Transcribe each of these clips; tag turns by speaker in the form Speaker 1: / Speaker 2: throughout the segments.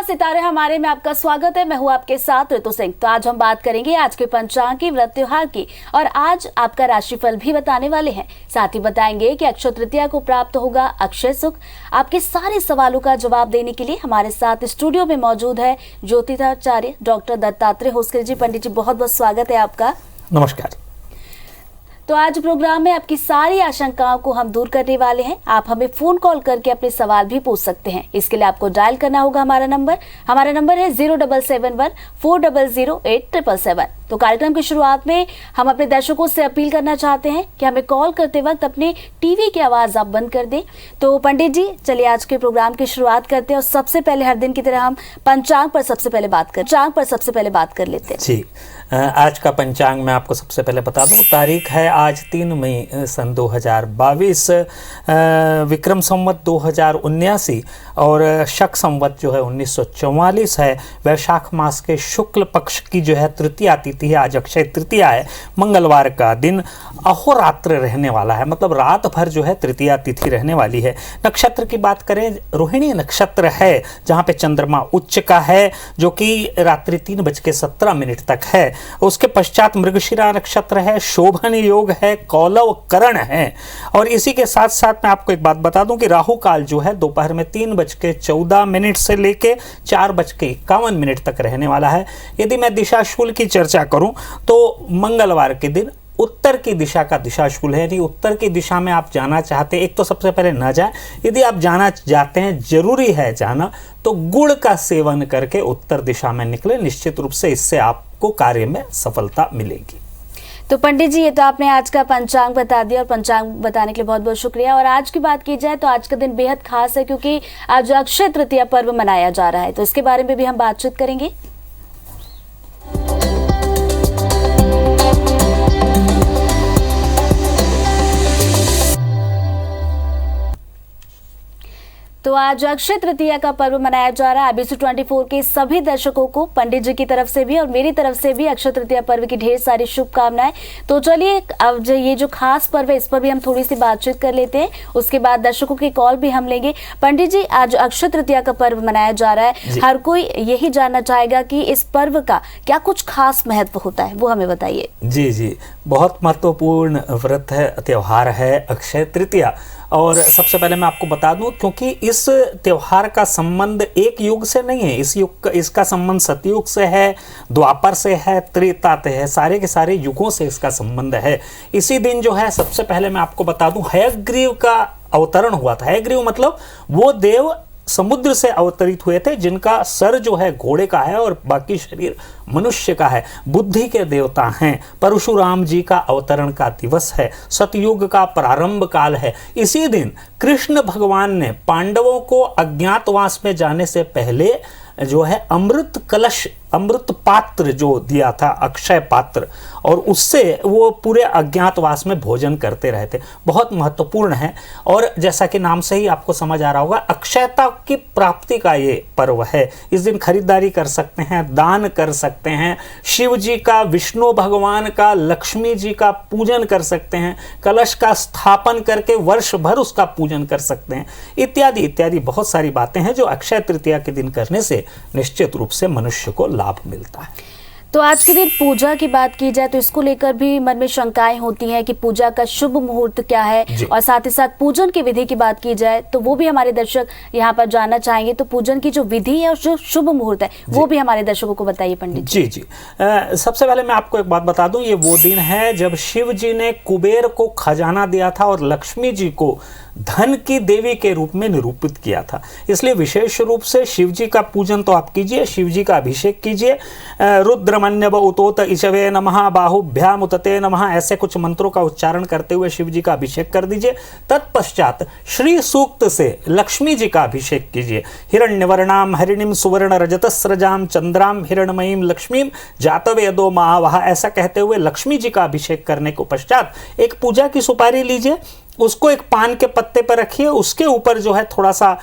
Speaker 1: सितारे हमारे में आपका स्वागत है। मैं हूं आपके साथ ऋतु सिंह। तो आज हम बात करेंगे आज के पंचांग की, व्रत त्योहार की, और आज आपका राशिफल भी बताने वाले हैं। साथ ही बताएंगे कि अक्षय तृतीया को प्राप्त होगा अक्षय सुख। आपके सारे सवालों का जवाब देने के लिए हमारे साथ स्टूडियो में मौजूद है ज्योतिषाचार्य डॉक्टर दत्तात्रेय होसकर जी। पंडित जी, बहुत बहुत स्वागत है आपका।
Speaker 2: नमस्कार।
Speaker 1: तो आज प्रोग्राम में आपकी सारी आशंकाओं को हम दूर करने वाले हैं। आप हमें फोन कॉल करके अपने सवाल भी पूछ सकते हैं। इसके लिए आपको डायल करना होगा हमारा नंबर है 0771-400-8777। तो कार्यक्रम की शुरुआत में हम अपने दर्शकों से अपील करना चाहते हैं कि हमें कॉल करते वक्त अपने टीवी की आवाज आप बंद कर दें। तो पंडित जी, चलिए आज के प्रोग्राम की शुरुआत करते हैं। और सबसे पहले हर दिन की तरह हम पंचांग पर सबसे पहले बात कर लेते हैं।
Speaker 2: जी, आज का पंचांग मैं आपको सबसे पहले बता दूं। तारीख है आज 3 मई सन 2022, विक्रम संवत 2079 और शक संवत जो है 1944 है। वैशाख मास के शुक्ल पक्ष की जो है तृतीया तिथि है। आज अक्षय तृतीया है, मंगलवार का दिन अहोरात्र रहने वाला है, मतलब रात भर जो है तृतीया तिथि रहने वाली है। नक्षत्र की बात करें, रोहिणी नक्षत्र है, जहाँ पे चंद्रमा उच्च का है, जो कि रात्रि 3:17 तक है। उसके पश्चात मृगशिरा नक्षत्र है, शोभन योग है, कौलव करण है। और इसी के साथ साथ मैं आपको एक बात बता दूं कि राहु काल जो है दोपहर में 3:14 से लेके 4:51 तक रहने वाला है। यदि मैं दिशाशूल की चर्चा करूं तो मंगलवार के दिन उत्तर की दिशा का दिशाशूल है। यदि उत्तर की दिशा में आप जाना चाहते हैं, एक तो सबसे पहले न जाए, यदि आप जाना चाहते हैं, जरूरी है जाना, तो गुड़ का सेवन करके उत्तर दिशा में निकले। निश्चित रूप से इससे आपको कार्य में सफलता मिलेगी।
Speaker 1: तो पंडित जी, ये तो आपने आज का पंचांग बता दिया, और पंचांग बताने के लिए बहुत बहुत शुक्रिया। और आज की बात की जाए तो आज का दिन बेहद खास है, क्योंकि आज अक्षय तृतीया पर्व मनाया जा रहा है। तो इसके बारे में भी हम बातचीत करेंगे। तो आज अक्षय तृतीया का पर्व मनाया जा रहा है। ABC 24 के सभी दर्शकों को पंडित जी की तरफ से भी और मेरी तरफ से भी अक्षय तृतीया पर्व की ढेर सारी शुभकामनाएं। तो चलिए, अब ये जो खास पर्व है इस पर भी हम थोड़ी सी बातचीत कर लेते हैं। उसके बाद दर्शकों की कॉल भी हम लेंगे। पंडित जी, आज अक्षय तृतीया का पर्व मनाया जा रहा है, हर कोई यही जानना चाहेगा कि इस पर्व का क्या कुछ खास महत्व होता है, वो हमें बताइए।
Speaker 2: जी, बहुत महत्वपूर्ण व्रत है, त्योहार है अक्षय तृतीया। और सबसे पहले मैं आपको बता दूं, क्योंकि इस त्योहार का संबंध एक युग से नहीं है, इसका संबंध सतयुग से है, द्वापर से है, त्रेता से है, सारे के सारे युगों से इसका संबंध है। इसी दिन जो है, सबसे पहले मैं आपको बता दूं, हयग्रीव का अवतरण हुआ था। हयग्रीव मतलब वो देव समुद्र से अवतरित हुए थे, जिनका सर जो है घोड़े का है और बाकी शरीर मनुष्य का है। बुद्धि के देवता हैं। परशुराम जी का अवतरण का दिवस है। सतयुग का प्रारंभ काल है। इसी दिन कृष्ण भगवान ने पांडवों को अज्ञातवास में जाने से पहले जो है अमृत कलश, अमृत पात्र जो दिया था, अक्षय पात्र, और उससे वो पूरे अज्ञातवास में भोजन करते रहे थे। बहुत महत्वपूर्ण है। और जैसा कि नाम से ही आपको समझ आ रहा होगा, अक्षयता की प्राप्ति का ये पर्व है। इस दिन खरीदारी कर सकते हैं, दान कर सकते हैं, शिव जी का, विष्णु भगवान का, लक्ष्मी जी का पूजन कर सकते हैं, कलश का स्थापन करके वर्ष भर उसका पूजन कर सकते हैं, इत्यादि इत्यादि बहुत सारी बातें हैं जो अक्षय तृतीया के दिन करने से निश्चित रूप से मनुष्य को लाभ मिलता है।
Speaker 1: तो आज के दिन पूजा की बात की जाए तो इसको लेकर भी मन में शंकाएं होती हैं कि पूजा का शुभ मुहूर्त क्या है, और साथ ही साथ पूजन की विधि की बात की जाए तो वो भी हमारे दर्शक यहाँ पर जानना चाहेंगे। तो पूजन की जो विधि है और जो शुभ मुहूर्त है वो भी हमारे दर्शकों को बताइए पंडित जी।
Speaker 2: जी, सबसे पहले मैं आपको एक बात बता दूं, ये वो दिन है जब शिव जी ने कुबेर को खजाना दिया था और लक्ष्मी जी को धन की देवी के रूप में निरूपित किया था। इसलिए विशेष रूप से शिव जी का पूजन तो आप कीजिए, शिव जी का अभिषेक कीजिए। रुद्रमन्यव उतोत इशवे नमः, बाहुभ्याम उतते नमः, ऐसे कुछ मंत्रों का उच्चारण करते हुए शिव जी का अभिषेक कर दीजिए। तत्पश्चात श्री सूक्त से लक्ष्मी जी का अभिषेक कीजिए। हिरण्यवर्णाम हरिणीम सुवर्ण रजतस्रजाम चंद्राम हिरणमयीम लक्ष्मीम जातवेदो महावहा, ऐसा कहते हुए लक्ष्मी जी का अभिषेक करने को पश्चात एक पूजा की सुपारी लीजिए उसको एक पान के पत्ते पर रखिए, उसके ऊपर जो है थोड़ा सा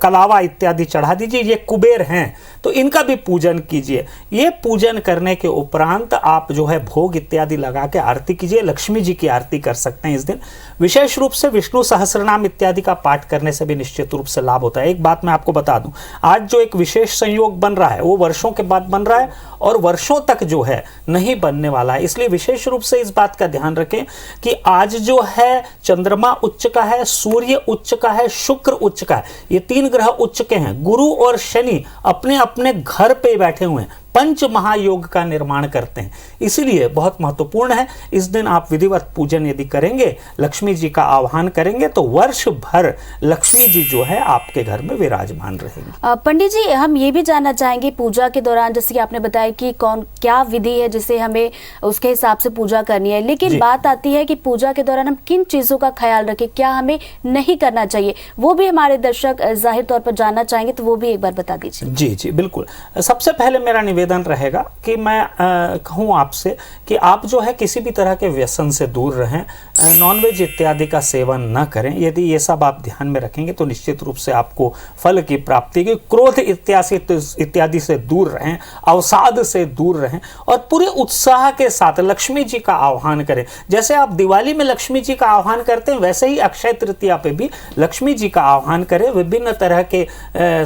Speaker 2: कलावा इत्यादि चढ़ा दीजिए। ये कुबेर हैं तो इनका भी पूजन कीजिए। ये पूजन करने के उपरांत आप जो है भोग इत्यादि लगा के आरती कीजिए। लक्ष्मी जी की आरती कर सकते हैं इस दिन। विशेष रूप से विष्णु सहस्रनाम इत्यादि का पाठ करने से भी निश्चित रूप से लाभ होता है। एक बात मैं आपको बता दूं, आज जो एक विशेष संयोग बन रहा है वो वर्षों के बाद बन रहा है और वर्षों तक जो है नहीं बनने वाला है। इसलिए विशेष रूप से इस बात का ध्यान रखें कि आज जो है चंद्रमा उच्च का है, सूर्य उच्च का है, शुक्र उच्च का है। ये 3 ग्रह उच्च के हैं। गुरु और शनि अपने अपने घर पे बैठे हुए हैं, पंच महायोग का निर्माण करते हैं। इसीलिए बहुत महत्वपूर्ण है इस दिन आप विधिवत पूजन यदि करेंगे, लक्ष्मी जी का आह्वान करेंगे तो वर्ष भर लक्ष्मी जी जो है आपके घर में विराजमान रहेंगी।
Speaker 1: पंडित जी, हम ये भी जानना चाहेंगे पूजा के दौरान, जैसे कि आपने बताया कि कौन क्या विधि है जिसे हमें उसके हिसाब से पूजा करनी है, लेकिन बात आती है कि पूजा के दौरान हम किन चीजों का ख्याल रखें, क्या हमें नहीं करना चाहिए, वो भी हमारे दर्शक जाहिर तौर पर जानना चाहेंगे, तो वो भी एक बार बता दीजिए।
Speaker 2: जी जी बिल्कुल। सबसे पहले मेरा निवेदन रहेगा कि मैं कहूं आपसे कि आप जो है किसी भी तरह के व्यसन से दूर रहें, नॉनवेज इत्यादि का सेवन न करें। यदि ये सब आप ध्यान में रखेंगे तो निश्चित रूप से आपको फल की प्राप्ति की। क्रोध इत्यादि से दूर रहें, अवसाद से दूर रहें और पूरे उत्साह के साथ लक्ष्मी जी का आह्वान करें। जैसे आप दिवाली में लक्ष्मी जी का आह्वान करते हैं, वैसे ही अक्षय तृतीया पे भी लक्ष्मी जी का आह्वान करें। विभिन्न तरह के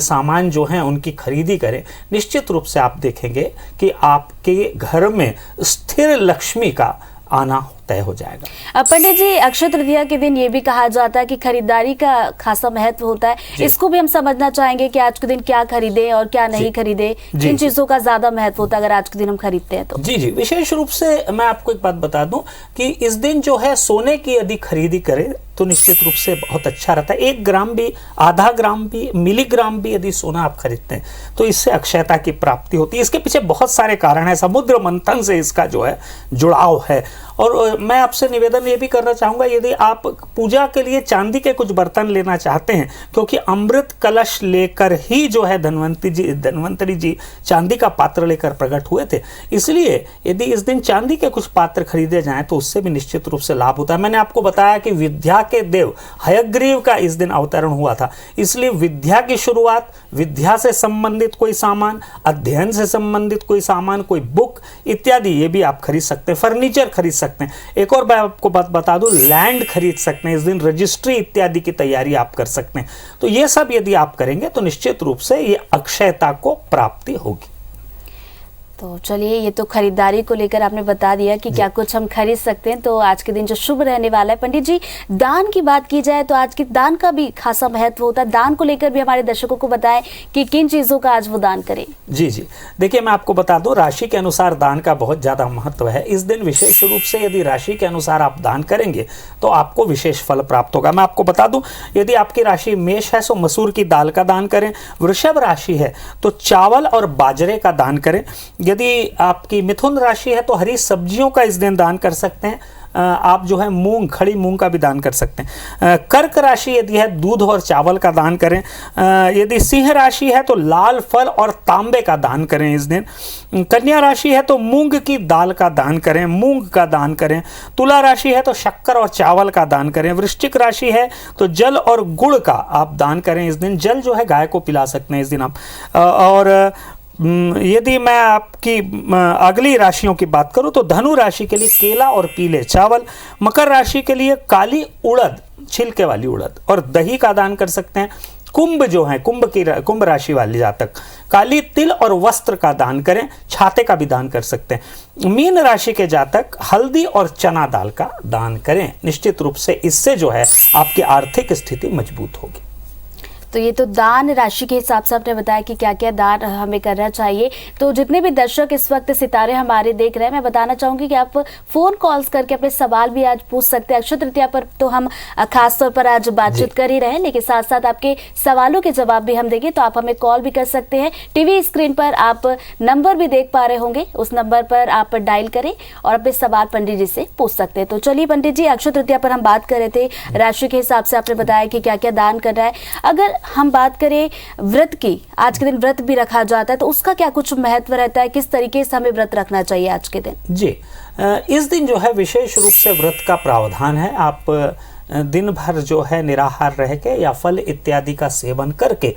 Speaker 2: सामान जो हैं उनकी खरीदी करें। निश्चित रूप से आप देखेंगे कि आपके घर में स्थिर लक्ष्मी का आना तय हो जाएगा।
Speaker 1: पंडित जी, अक्षय तृतीया के दिन ये भी कहा जाता है कि खरीदारी का खासा महत्व होता है। इसको भी हम समझना चाहेंगे कि आज के दिन क्या खरीदे और क्या नहीं खरीदे, किन चीजों का ज्यादा महत्व होता है अगर आज के दिन हम खरीदते हैं तो।
Speaker 2: जी जी, विशेष रूप से मैं आपको एक बात बता दूं कि इस दिन जो है सोने की यदि खरीदी करें तो निश्चित रूप से बहुत अच्छा रहता है। 1 ग्राम भी, आधा ग्राम भी, मिलीग्राम भी यदि सोना आप खरीदते हैं तो इससे अक्षयता की प्राप्ति होती है। इसके पीछे बहुत सारे कारण है, समुद्र मंथन से इसका जो है जुड़ाव है। और मैं आपसे निवेदन ये भी करना चाहूंगा, यदि आप पूजा के लिए चांदी के कुछ बर्तन लेना चाहते हैं, क्योंकि अमृत कलश लेकर ही जो है धन्वंतरी जी चांदी का पात्र लेकर प्रकट हुए थे, इसलिए यदि इस दिन चांदी के कुछ पात्र खरीदे जाएं तो उससे भी निश्चित रूप से लाभ होता है। मैंने आपको बताया कि विद्या के देव हयग्रीव का इस दिन अवतरण हुआ था, इसलिए विद्या की शुरुआत, विद्या से संबंधित कोई सामान, अध्ययन से संबंधित कोई सामान, कोई बुक इत्यादि ये भी आप खरीद सकते हैं। फर्नीचर खरीद सकते हैं। एक और मैं आपको बात बता दूं, लैंड खरीद सकते हैं इस दिन, रजिस्ट्री इत्यादि की तैयारी आप कर सकते हैं। तो ये सब यदि आप करेंगे तो निश्चित रूप से ये अक्षयता को प्राप्ति होगी।
Speaker 1: तो चलिए, ये तो खरीदारी को लेकर आपने बता दिया कि क्या कुछ हम खरीद सकते हैं, तो आज के दिन जो शुभ रहने वाला है। पंडित जी, दान की बात की जाए तो आज के दान का भी खासा महत्व होता है। दान को लेकर भी हमारे दर्शकों को बताएं कि किन चीजों का आज वो दान करें।
Speaker 2: जी जी, देखिए मैं आपको बता दूं, राशि के अनुसार दान का बहुत ज्यादा महत्व है। इस दिन विशेष रूप से यदि राशि के अनुसार आप दान करेंगे तो आपको विशेष फल प्राप्त होगा। मैं आपको बता दूं, यदि आपकी राशि मेष है तो मसूर की दाल का दान करें। वृषभ राशि है तो चावल और बाजरे का दान करें। यदि आपकी मिथुन राशि है तो हरी सब्जियों का इस दिन दान कर सकते हैं। आप जो है मूंग, खड़ी मूंग का भी दान कर सकते हैं। कर्क राशि यदि है दूध और चावल का दान करें। यदि सिंह राशि है तो लाल फल और तांबे का दान करें इस दिन। कन्या राशि है तो मूंग की दाल का दान करें, मूंग का दान करें। तुला राशि है तो शक्कर और चावल का दान करें। वृश्चिक राशि है तो जल और गुड़ का आप दान करें इस दिन। जल जो है गाय को पिला सकते हैं इस दिन आप। और यदि मैं आपकी अगली राशियों की बात करूं तो धनु राशि के लिए केला और पीले चावल, मकर राशि के लिए काली उड़द, छिलके वाली उड़द और दही का दान कर सकते हैं। कुंभ जो है, कुंभ राशि वाले जातक काली तिल और वस्त्र का दान करें, छाते का भी दान कर सकते हैं। मीन राशि के जातक हल्दी और चना दाल का दान करें। निश्चित रूप से इससे जो है आपकी आर्थिक स्थिति मजबूत होगी।
Speaker 1: तो ये तो दान राशि के हिसाब से आपने बताया कि क्या क्या दान हमें करना चाहिए। तो जितने भी दर्शक इस वक्त सितारे हमारे देख रहे हैं, मैं बताना चाहूंगी कि आप फोन कॉल्स करके अपने सवाल भी आज पूछ सकते हैं। अक्षय तृतीया पर तो हम खास तौर पर आज बातचीत कर ही रहे हैं, लेकिन साथ साथ आपके सवालों के जवाब भी हम देंगे, तो आप हमें कॉल भी कर सकते हैं। टीवी स्क्रीन पर आप नंबर भी देख पा रहे होंगे, उस नंबर पर आप डायल करें और अपने सवाल पंडित जी से पूछ सकते हैं। तो चलिए पंडित जी, अक्षय तृतीया पर हम बात कर रहे थे, राशि के हिसाब से आपने बताया कि क्या क्या दान करना है। अगर हम बात करें व्रत की, आज के दिन व्रत भी रखा जाता है, तो उसका क्या कुछ महत्व रहता है, किस तरीके से हमें व्रत रखना चाहिए आज के दिन?
Speaker 2: जी, इस दिन जो है विशेष रूप से व्रत का प्रावधान है। आप दिन भर जो है निराहार रह के या फल इत्यादि का सेवन करके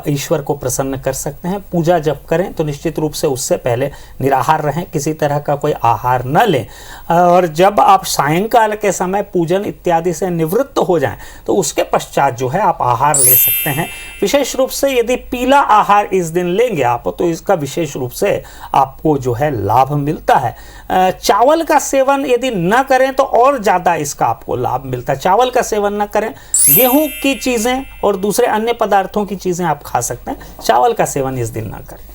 Speaker 2: ईश्वर को प्रसन्न कर सकते हैं। पूजा जब करें तो निश्चित रूप से उससे पहले निराहार रहें, किसी तरह का कोई आहार न लें, और जब आप सायंकाल के समय पूजन इत्यादि से निवृत्त हो जाएं तो उसके पश्चात जो है आप आहार ले सकते हैं। विशेष रूप से यदि पीला आहार इस दिन लेंगे आप तो इसका विशेष रूप से आपको जो है लाभ मिलता है। चावल का सेवन यदि न करें तो और ज़्यादा इसका आपको लाभ मिलता है। चावल का सेवन न करें, गेहूं की चीज़ें और दूसरे अन्य पदार्थों की चीज़ें आप खा सकते हैं, चावल का सेवन इस दिन न करें।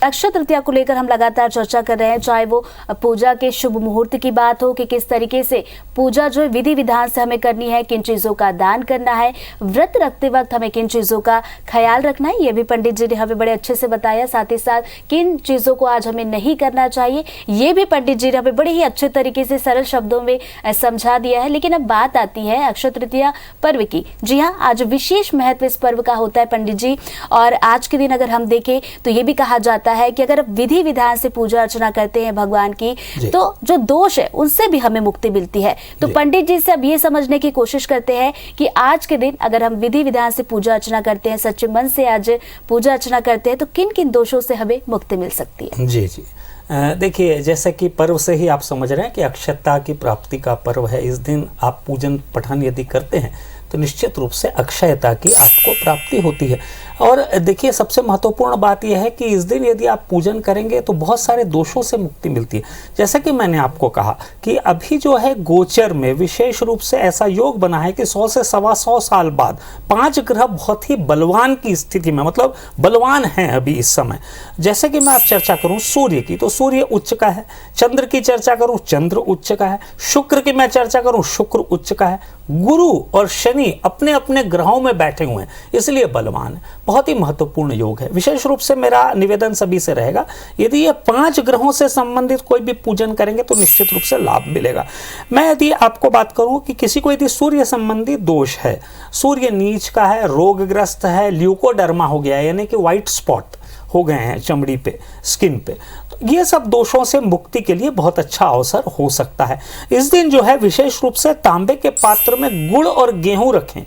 Speaker 1: अक्षय तृतीया को लेकर हम लगातार चर्चा कर रहे हैं, चाहे वो पूजा के शुभ मुहूर्त की बात हो कि किस तरीके से पूजा जो विधि विधान से हमें करनी है, किन चीजों का दान करना है, व्रत रखते वक्त हमें किन चीजों का ख्याल रखना है, ये भी पंडित जी ने हमें बड़े अच्छे से बताया। साथ ही साथ किन चीजों को आज हमें नहीं करना चाहिए, ये भी पंडित जी ने हमें बड़े ही अच्छे तरीके से सरल शब्दों में समझा दिया है। लेकिन अब बात आती है अक्षय तृतीया पर्व की। जी हाँ, आज विशेष महत्व इस पर्व का होता है पंडित जी, और आज के दिन अगर हम देखें तो ये भी कहा जाता है कि अगर विधि विधान से पूजा अर्चना करते हैं भगवान की तो जो दोष है उनसे भी हमें मुक्ति मिलती है। तो पंडित जी से अब ये समझने की कोशिश करते हैं कि आज के दिन अगर हम विधि विधान से पूजा अर्चना करते हैं, सच्चे मन से आज पूजा अर्चना करते हैं, तो किन किन दोषों से हमें मुक्ति मिल सकती है।
Speaker 2: जी जी, देखिए, जैसे कि पर्व से ही आप समझ रहे हैं कि अक्षयता की प्राप्ति का पर्व है। इस दिन आप पूजन पठन यदि करते हैं तो निश्चित रूप से अक्षयता की आपको प्राप्ति होती है। और देखिए, सबसे महत्वपूर्ण बात यह है कि इस दिन यदि आप पूजन करेंगे तो बहुत सारे दोषों से मुक्ति मिलती है। जैसा कि मैंने आपको कहा कि अभी जो है गोचर में विशेष रूप से ऐसा योग बना है कि 100 से 125 साल बाद 5 ग्रह बहुत ही बलवान की स्थिति में, मतलब बलवान हैं अभी इस समय। जैसे कि मैं आप चर्चा करूं सूर्य की तो सूर्य उच्च का है, चंद्र की चर्चा करूं चंद्र उच्च का है, शुक्र की मैं चर्चा करूं शुक्र उच्च का है, गुरु और शनि अपने अपने ग्रहों में बैठे हुए हैं, इसलिए बलवान है। बहुत ही महत्वपूर्ण योग है। विशेष रूप से मेरा निवेदन सभी से रहेगा, यदि ये 5 ग्रहों से संबंधित कोई भी पूजन करेंगे तो निश्चित रूप से लाभ मिलेगा। मैं यदि आपको बात करूं कि किसी को यदि सूर्य संबंधी दोष है, सूर्य नीच का है, रोगग्रस्त है, ल्यूकोडर्मा हो गया है, यानी कि व्हाइट स्पॉट हो गए हैं चमड़ी पे, स्किन पे, तो ये सब दोषों से मुक्ति के लिए बहुत अच्छा अवसर हो सकता है। इस दिन जो है विशेष रूप से तांबे के पात्र में गुड़ और गेहूं रखें।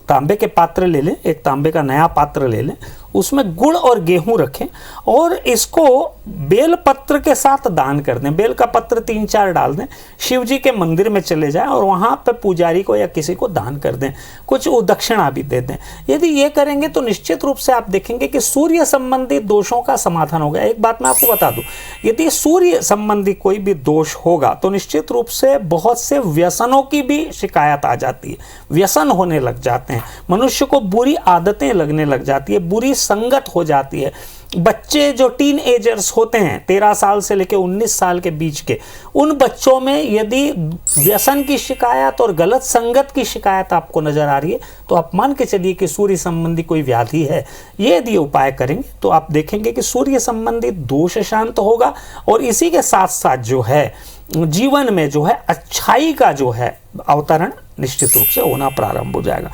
Speaker 2: तांबे के पात्र ले लें, एक तांबे का नया पात्र ले लें, उसमें गुड़ और गेहूं रखें और इसको बेल पत्र के साथ दान कर दें। बेल का पत्र 3-4 डाल दें, शिव जी के मंदिर में चले जाएं और वहां पे पुजारी को या किसी को दान कर दें, कुछ दक्षिणा भी दे दें। यदि ये करेंगे तो निश्चित रूप से आप देखेंगे कि सूर्य संबंधी दोषों का समाधान होगा। एक बात मैं आपको बता दूं, यदि सूर्य संबंधी कोई भी दोष होगा तो निश्चित रूप से बहुत से व्यसनों की भी शिकायत आ जाती है, व्यसन होने लग जाते हैं, मनुष्य को बुरी आदतें लगने लग जाती है, बुरी संगत हो जाती है। बच्चे जो टीन एजर्स होते हैं 13 साल से लेकर 19 साल के बीच के, उन बच्चों में यदि व्यसन की शिकायत और गलत संगत की शिकायत आपको नजर आ रही है तो आप मान के चलिए कि सूर्य संबंधी कोई व्याधि है। ये यदि उपाय करेंगे तो आप देखेंगे कि सूर्य संबंधी दोष शांत होगा और इसी के साथ साथ जो है जीवन में जो है अच्छाई का जो है अवतरण निश्चित रूप से होना प्रारंभ हो जाएगा।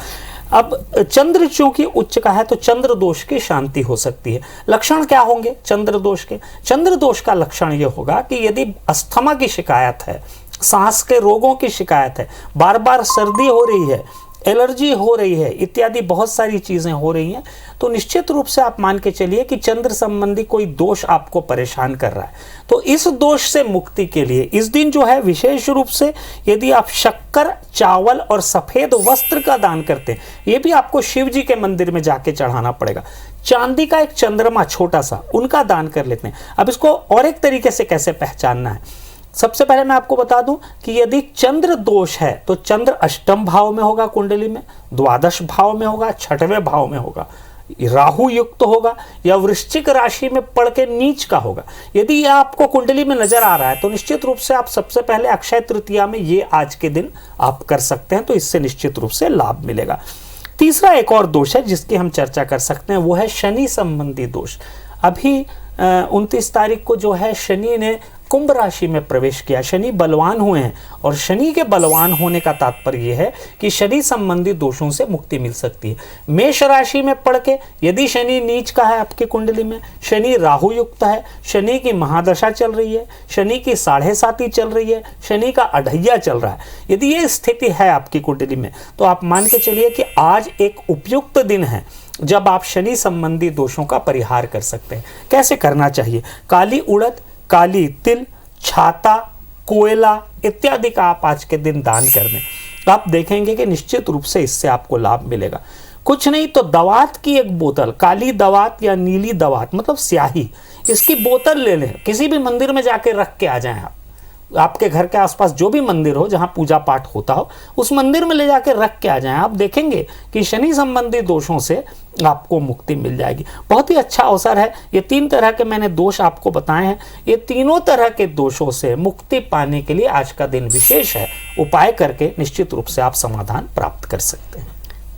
Speaker 2: अब चंद्र चूंकि उच्च का है तो चंद्र दोष की शांति हो सकती है। लक्षण क्या होंगे चंद्र दोष के? चंद्र दोष का लक्षण यह होगा कि यदि अस्थमा की शिकायत है, सांस के रोगों की शिकायत है, बार बार सर्दी हो रही है, एलर्जी हो रही है, इत्यादि बहुत सारी चीजें हो रही हैं, तो निश्चित रूप से आप मान के चलिए कि चंद्र संबंधी कोई दोष आपको परेशान कर रहा है। तो इस दोष से मुक्ति के लिए इस दिन जो है विशेष रूप से यदि आप शक्कर, चावल और सफेद वस्त्र का दान करते हैं, ये भी आपको शिव जी के मंदिर में जाके चढ़ाना पड़ेगा। चांदी का एक चंद्रमा छोटा सा, उनका दान कर लेते हैं। अब इसको और एक तरीके से कैसे पहचानना है, सबसे पहले मैं आपको बता दूं कि यदि चंद्र दोष है तो चंद्र अष्टम भाव में होगा कुंडली में, द्वादश भाव में होगा, 6वें भाव में होगा, राहु युक्त होगा या वृश्चिक राशि में पड़ के नीच का होगा। यदि यह आपको कुंडली में नजर आ रहा है तो निश्चित रूप से आप सबसे पहले अक्षय तृतीया में ये आज के दिन आप कर सकते हैं, तो इससे निश्चित रूप से लाभ मिलेगा। तीसरा एक और दोष है जिसकी हम चर्चा कर सकते हैं, वो है शनि संबंधी दोष। अभी 29 तारीख को जो है शनि ने कुंभ राशि में प्रवेश किया, शनि बलवान हुए हैं। और शनि के बलवान होने का तात्पर्य यह है कि शनि संबंधी दोषों से मुक्ति मिल सकती है। मेष राशि में पढ़ के यदि शनि नीच का है आपकी कुंडली में, शनि राहु युक्त है, शनि की महादशा चल रही है, शनि की 7.5 चल रही है, शनि का अढ़ैया चल रहा है, यदि ये स्थिति है आपकी कुंडली में, तो आप मान के चलिए कि आज एक उपयुक्त दिन है जब आप शनि संबंधी दोषों का परिहार कर सकते हैं। कैसे करना चाहिए? काली उड़द, काली तिल, छाता, कोयला इत्यादि का आप आज के दिन दान कर दें। आप देखेंगे कि निश्चित रूप से इससे आपको लाभ मिलेगा। कुछ नहीं तो दवात की एक बोतल, काली दवात या नीली दवात मतलब स्याही, इसकी बोतल ले लें, किसी भी मंदिर में जाके रख के आ जाएं। आप आपके घर के आसपास जो भी मंदिर हो जहां पूजा पाठ होता हो, उस मंदिर में ले जाकर रख के आ जाएं। आप देखेंगे कि शनि संबंधी दोषों से आपको मुक्ति मिल जाएगी। बहुत ही अच्छा अवसर है। ये 3 तरह के मैंने दोष आपको बताए हैं, ये तीनों तरह के दोषों से मुक्ति पाने के लिए आज का दिन विशेष है। उपाय करके निश्चित रूप से आप समाधान प्राप्त कर सकते हैं।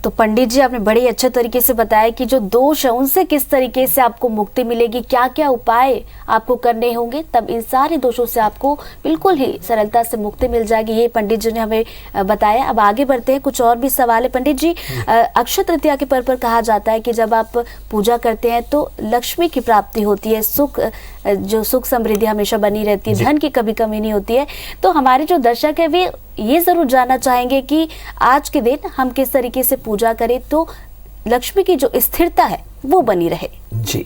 Speaker 1: तो पंडित जी आपने बड़े अच्छे तरीके से बताया कि जो दोष है उनसे किस तरीके से आपको मुक्ति मिलेगी, क्या क्या उपाय आपको करने होंगे, तब इन सारे दोषों से आपको बिल्कुल ही सरलता से मुक्ति मिल जाएगी। ये पंडित जी ने हमें बताया। अब आगे बढ़ते हैं, कुछ और भी सवाल है पंडित जी। अक्षय तृतीया के पर्व पर कहा जाता है कि जब आप पूजा करते हैं तो लक्ष्मी की प्राप्ति होती है, सुख समृद्धि हमेशा बनी रहती है, धन की कभी कमी नहीं होती है। तो हमारे जो दर्शक है वे ये जरूर जानना चाहेंगे कि आज के दिन हम किस तरीके से पूजा करें तो लक्ष्मी की जो स्थिरता है वो बनी रहे।
Speaker 2: जी,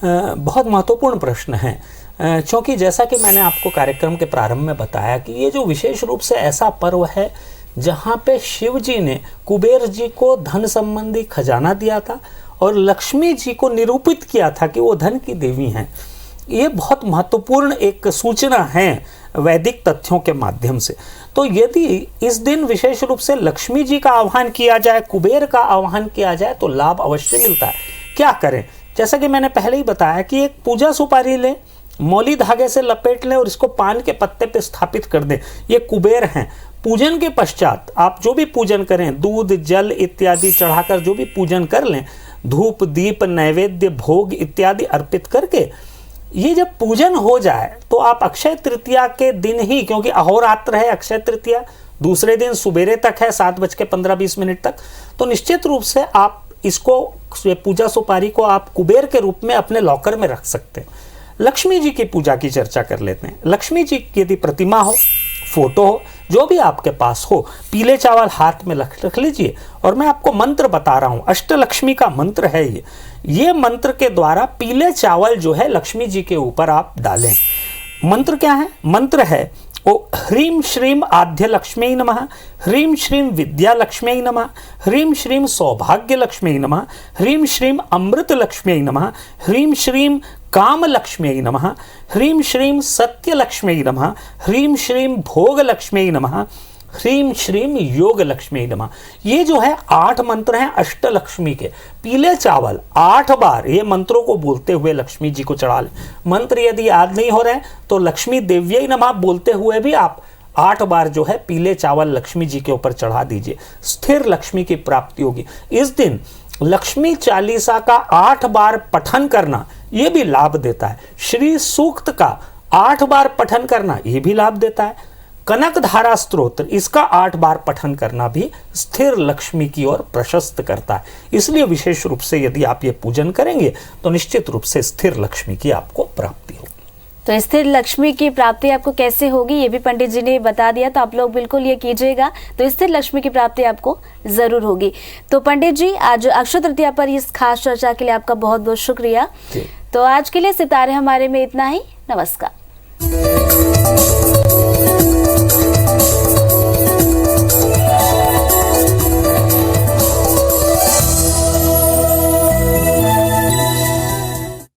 Speaker 2: बहुत महत्वपूर्ण प्रश्न है, क्योंकि जैसा कि मैंने आपको कार्यक्रम के प्रारंभ में बताया कि ये जो विशेष रूप से ऐसा पर्व है जहाँ पे शिव जी ने कुबेर जी को धन संबंधी खजाना दिया था और लक्ष्मी जी को निरूपित किया था कि वो धन की देवी हैं। ये बहुत महत्वपूर्ण एक सूचना है वैदिक तथ्यों के माध्यम से। तो यदि इस दिन विशेष रूप से लक्ष्मी जी का आह्वान किया जाए, कुबेर का आह्वान किया जाए तो लाभ अवश्य मिलता है। क्या करें? जैसा कि मैंने पहले ही बताया कि एक पूजा सुपारी लें, मौली धागे से लपेट लें और इसको पान के पत्ते पे स्थापित कर दें। ये कुबेर हैं। पूजन के पश्चात आप जो भी पूजन करें, दूध जल इत्यादि चढ़ाकर जो भी पूजन कर लें, धूप दीप नैवेद्य भोग इत्यादि अर्पित करके ये जब पूजन हो जाए तो आप अक्षय तृतीया के दिन ही, क्योंकि अहोरात्र है अक्षय तृतीया, दूसरे दिन सुबेरे तक है 7:15-20 तक, तो निश्चित रूप से आप इसको पूजा सुपारी को आप कुबेर के रूप में अपने लॉकर में रख सकते हैं। लक्ष्मी जी की पूजा की चर्चा कर लेते हैं। लक्ष्मी जी की यदि प्रतिमा हो, फोटो हो, जो भी आपके पास हो, पीले चावल हाथ में रख लीजिए और मैं आपको मंत्र बता रहा हूं, अष्टलक्ष्मी का मंत्र है ये मंत्र के द्वारा पीले चावल जो है लक्ष्मी जी के ऊपर आप डालें। मंत्र क्या है? मंत्र है ओ ह्रीं श्रीं आद्य लक्ष्मी नमः, ह्रीं श्रीं विद्या लक्ष्मी नमः, ह्रीं श्रीं सौभाग्य लक्ष्मी नमः, ह्रीं श्रीं अमृत लक्ष्मी नमः, ह्रीं श्रीं काम लक्ष्मी नमः, ह्रीं श्रीं सत्य लक्ष्मी नमः, ह्रीं श्रीं भोग लक्ष्मी नमः, ह्रीं श्रीं योग लक्ष्मी नमः। ये जो है 8 मंत्र हैं अष्टलक्ष्मी के। पीले चावल 8 बार ये मंत्रों को बोलते हुए लक्ष्मी जी को चढ़ा लें। मंत्र यदि याद नहीं हो रहे तो लक्ष्मी देव्यै नमः बोलते हुए भी आप 8 बार जो है पीले चावल लक्ष्मी जी के ऊपर चढ़ा दीजिए। स्थिर लक्ष्मी की प्राप्ति होगी। इस दिन लक्ष्मी चालीसा का 8 बार पठन करना ये भी लाभ देता है। श्री सूक्त का 8 बार पठन करना ये भी लाभ देता है। कनक धारा स्तोत्र इसका 8 बार पठन करना भी स्थिर लक्ष्मी की ओर प्रशस्त करता है। इसलिए विशेष रूप से यदि आप ये पूजन करेंगे तो निश्चित रूप से स्थिर लक्ष्मी की आपको प्राप्ति होगी।
Speaker 1: तो स्थिर लक्ष्मी की प्राप्ति आपको कैसे होगी ये भी पंडित जी ने बता दिया, तो आप लोग बिल्कुल ये कीजिएगा तो स्थिर लक्ष्मी की प्राप्ति आपको जरूर होगी। तो पंडित जी आज अक्षय तृतीया पर इस खास चर्चा के लिए आपका बहुत बहुत शुक्रिया। तो आज के लिए सितारे हमारे में इतना ही। नमस्कार।